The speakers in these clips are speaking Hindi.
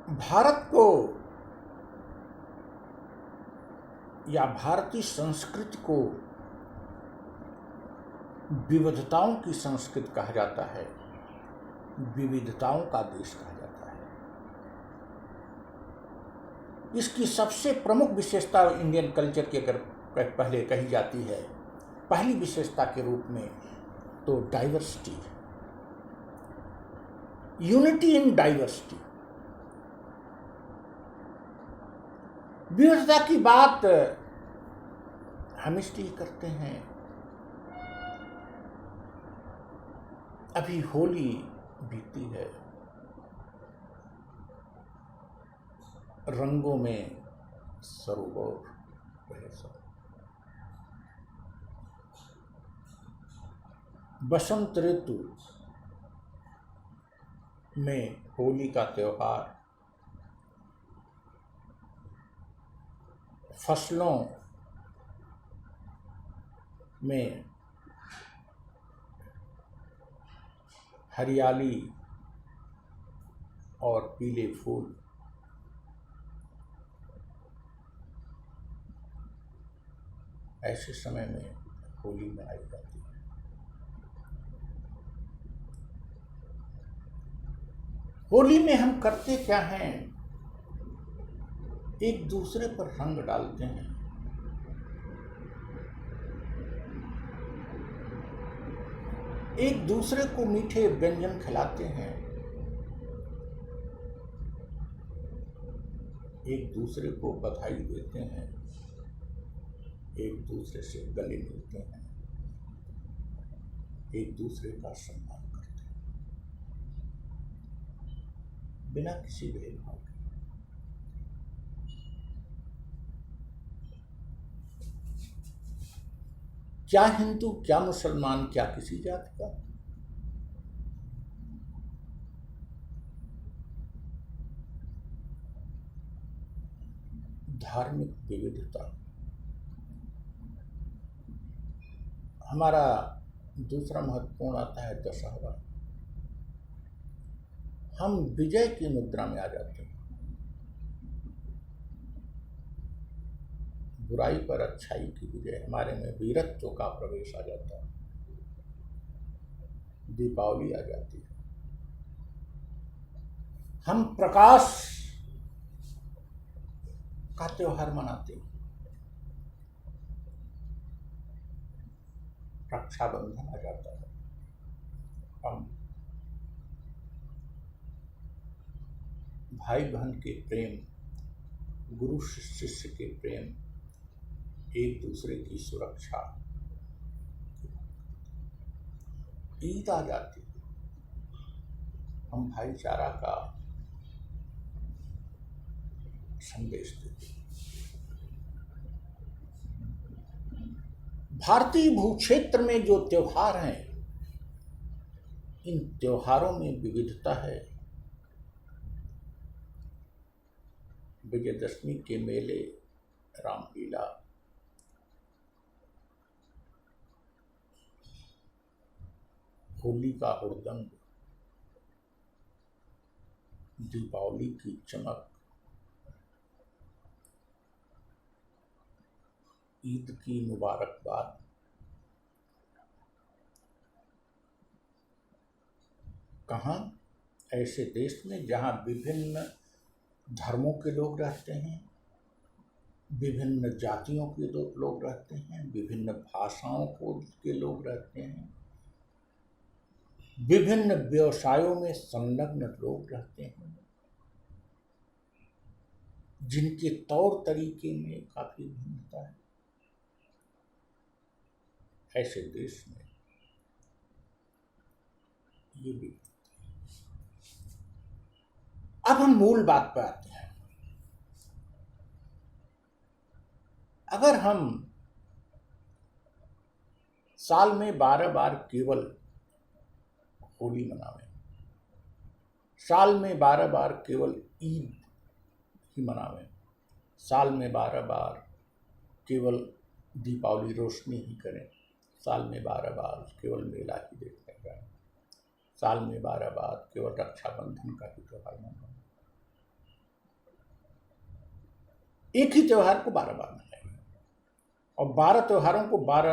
भारत को या भारतीय संस्कृति को विविधताओं की संस्कृति कहा जाता है, विविधताओं का देश कहा जाता है। इसकी सबसे प्रमुख विशेषता इंडियन कल्चर की अगर पहले कही जाती है, पहली विशेषता के रूप में तो डाइवर्सिटी, यूनिटी इन डाइवर्सिटी। विविधता की बात हम इसलिए करते हैं, अभी होली बीती है, रंगों में सरोवर रहे सब। बसंत ऋतु में होली का त्योहार फसलों में हरियाली और पीले फूल, ऐसे समय में होली मनाई जाती है। होली में हम करते क्या हैं? एक दूसरे पर रंग डालते हैं, एक दूसरे को मीठे व्यंजन खिलाते हैं, एक दूसरे को बधाई देते हैं, एक दूसरे से गले मिलते हैं, एक दूसरे का सम्मान करते हैं, बिना किसी भेदभाव के। क्या हिंदू, क्या मुसलमान, क्या किसी जाति का। धार्मिक विविधता हमारा दूसरा महत्वपूर्ण आता है दशहरा। हम विजय की मुद्रा में आ जाते हैं, बुराई पर अच्छाई की विजय, हमारे में वीरत्व का प्रवेश आ जाता है। दीपावली आ जाती है, हम प्रकाश का त्योहार मनाते हैं। रक्षाबंधन आ जाता है, हम भाई बहन के प्रेम, गुरु शिष्य के प्रेम, एक दूसरे की सुरक्षा। ईद आ जाती है, हम भाईचारा का संदेश देते हैं। भारतीय भूक्षेत्र में जो त्योहार हैं, इन त्योहारों में विविधता है। विजयदशमी के मेले, रामलीला, होली का हुड़दंग, दीपावली की चमक, ईद की मुबारकबाद। कहाँ? ऐसे देश में जहाँ विभिन्न धर्मों के लोग रहते हैं, विभिन्न जातियों के लोग रहते हैं, विभिन्न भाषाओं के लोग रहते हैं, विभिन्न व्यवसायों में संलग्न लोग रहते हैं, जिनके तौर तरीके में काफी भिन्नता है। ऐसे देश में ये भी। अब हम मूल बात पर आते हैं। अगर हम साल में 12 बार केवल होली मनावें, साल में 12 बार केवल ईद ही मनावें, साल में 12 बार केवल दीपावली रोशनी ही करें, साल में 12 बार केवल मेला ही देखने जाएं, साल में 12 बार केवल रक्षाबंधन का ही त्योहार मनाएं, एक ही त्यौहार को 12 बार मनाइए, और 12 त्योहारों को 12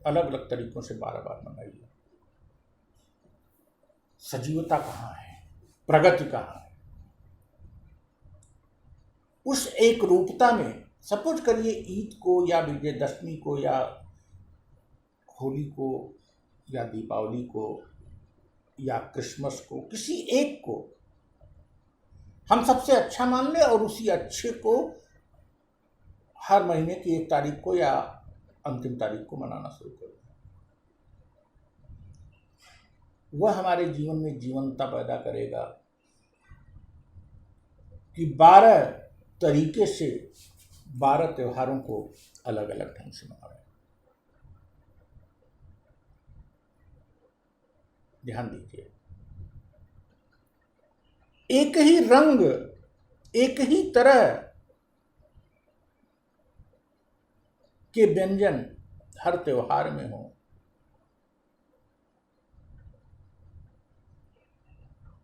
अलग अलग तरीकों से 12 बार मनाइए। सजीवता कहाँ है, प्रगति कहाँ है? उस एक रूपता में सपोज करिए ईद को या विजयदशमी को या होली को या दीपावली को या क्रिसमस को, किसी एक को हम सबसे अच्छा मान लें और उसी अच्छे को हर महीने की 1 तारीख को या अंतिम तारीख को मनाना शुरू कर दें। वह हमारे जीवन में जीवंतता पैदा करेगा कि 12 तरीके से 12 त्योहारों को अलग अलग ढंग से मनाएं। ध्यान दीजिए, एक ही रंग, एक ही तरह के व्यंजन हर त्योहार में हो,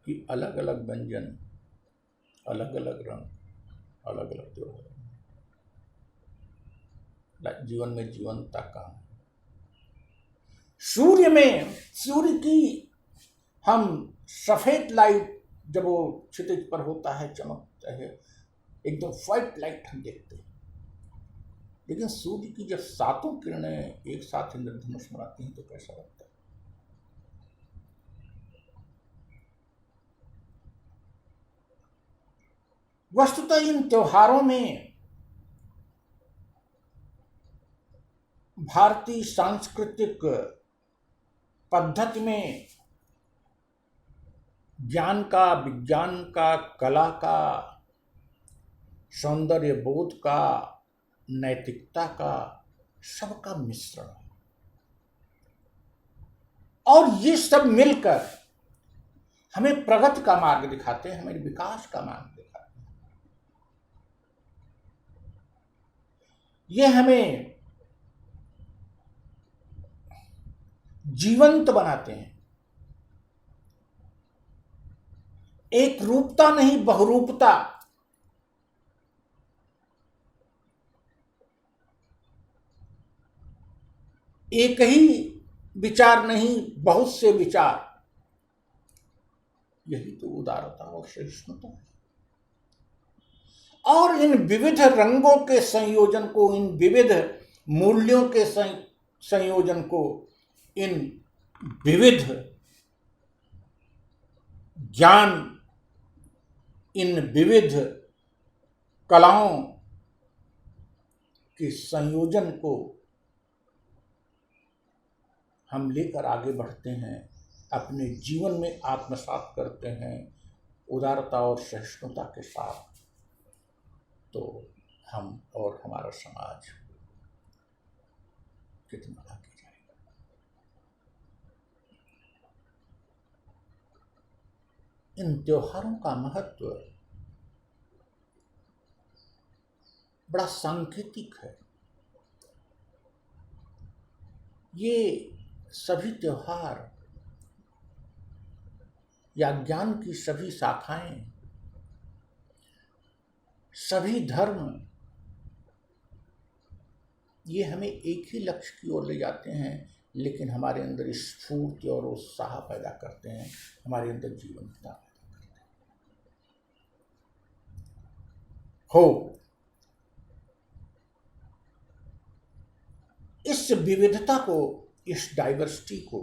कि अलग अलग व्यंजन, अलग अलग रंग, अलग अलग त्योहार। जीवन में जीवंतता कहाँ है? सूर्य में, सूर्य की हम सफेद लाइट जब वो क्षितिज पर होता है, चमकता है, एकदम व्हाइट लाइट हम देखते हैं, लेकिन सूर्य की जब 7 किरणें एक साथ इंद्रधनुष बनाती हैं तो कैसा लगता है? वस्तुतः इन त्योहारों में भारतीय सांस्कृतिक पद्धति में ज्ञान का, विज्ञान का, कला का, सौंदर्य बोध का, नैतिकता का, सबका मिश्रण है। और ये सब मिलकर हमें प्रगति का मार्ग दिखाते हैं, हमें विकास का मार्ग दिखाते हैं। ये हमें जीवंत बनाते हैं। एक रूपता नहीं, बहुरूपता। एक ही विचार नहीं, बहुत से विचार। यही तो उदारता और सहिष्णुता है। और इन विविध रंगों के संयोजन को, इन विविध मूल्यों के संयोजन को, इन विविध ज्ञान, इन विविध कलाओं के संयोजन को हम लेकर आगे बढ़ते हैं, अपने जीवन में आत्मसात करते हैं उदारता और सहिष्णुता के साथ, तो हम और हमारा समाज कितना आगे जाएगा। इन त्योहारों का महत्व बड़ा सांकेतिक है। ये सभी त्योहार या ज्ञान की सभी शाखाएं, सभी धर्म, ये हमें एक ही लक्ष्य की ओर ले जाते हैं, लेकिन हमारे अंदर स्फूर्ति और उत्साह पैदा करते हैं, हमारे अंदर जीवंतता पैदा करते हैं। हो इस विविधता को, इस डाइवर्सिटी को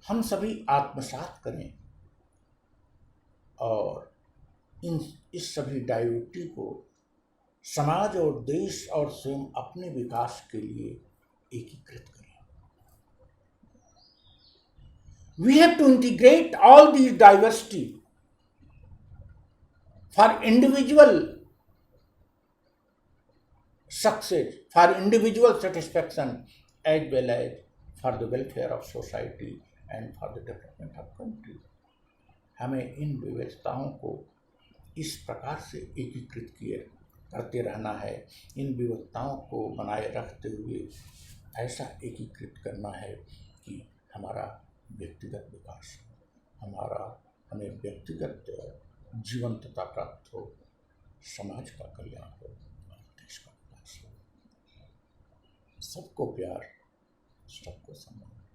हम सभी आत्मसात करें और इस सभी डाइवर्सिटी को समाज और देश और स्वयं अपने विकास के लिए एकीकृत करें। We have to integrate all these diversity for individual success, for individual satisfaction, as well as for the welfare of society and for the development of country. हमें इन विविधताओं को इस प्रकार से एकीकृत करते रहना है, इन विविधताओं को बनाए रखते हुए ऐसा एकीकृत करना है कि हमारा व्यक्तिगत विकास, हमें व्यक्तिगत जीवंतता प्राप्त हो, समाज का कल्याण हो और देश का विकास हो। सबको प्यार, सबको सम्मान।